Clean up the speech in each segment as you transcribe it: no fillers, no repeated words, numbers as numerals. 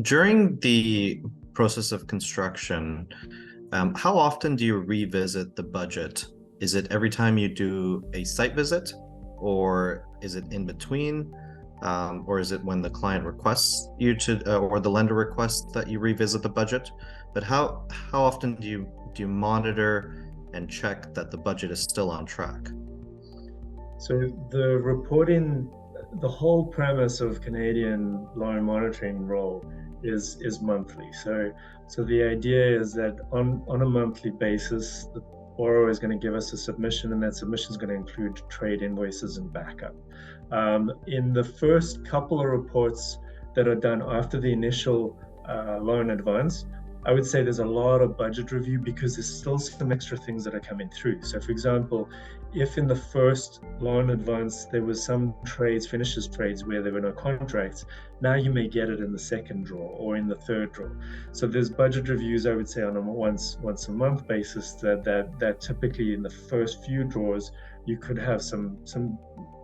During the process of construction, how often do you revisit the budget? Is it every time you do a site visit, or is it in between? Or is it when the client requests you to, or the lender requests that you revisit the budget? But how often do you monitor and check that the budget is still on track? So the reporting, the whole premise of Canadian loan monitoring role is monthly. So the idea is that on a monthly basis, the borrower is going to give us a submission, and that submission is going to include trade invoices and backup. In the first couple of reports that are done after the initial loan advance, I would say there's a lot of budget review because there's still some extra things that are coming through. So, for example, if in the first loan advance there was some trades, finishes trades where there were no contracts, now you may get it in the second draw or in the third draw. So there's budget reviews, I would say, on a once a month basis that typically in the first few draws you could have some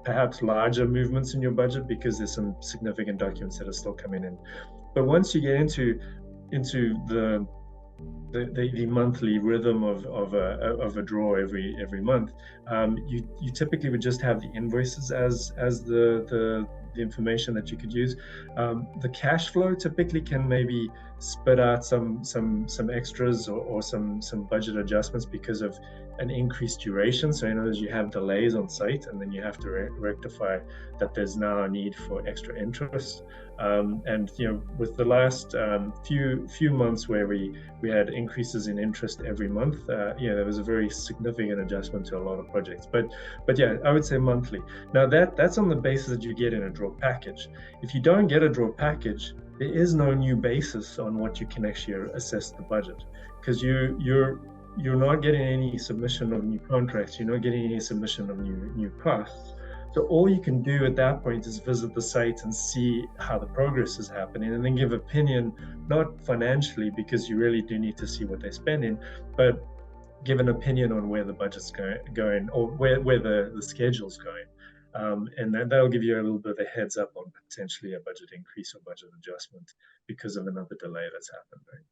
perhaps larger movements in your budget because there's some significant documents that are still coming in. But once you get into the monthly rhythm of a draw every month, you typically would just have the invoices as the information that you could use. The cash flow typically can maybe spit out some extras or some budget adjustments because of an increased duration. So in other words, you have delays on site, and then you have to rectify that there's now a need for extra interest. And with the last few months where we had increases in interest every month, there was a very significant adjustment to a lot of projects. But yeah, I would say monthly. Now that's on the basis that you get in a draw package. If you don't get a draw package, there is no new basis on what you can actually assess the budget, because you're not getting any submission of new contracts, you're not getting any submission of new costs. So all you can do at that point is visit the site and see how the progress is happening, and then give opinion, not financially, because you really do need to see what they're spending, but give an opinion on where the budget's going or where the schedule's going. And that'll give you a little bit of a heads up on potentially a budget increase or budget adjustment because of another delay that's happened. Right?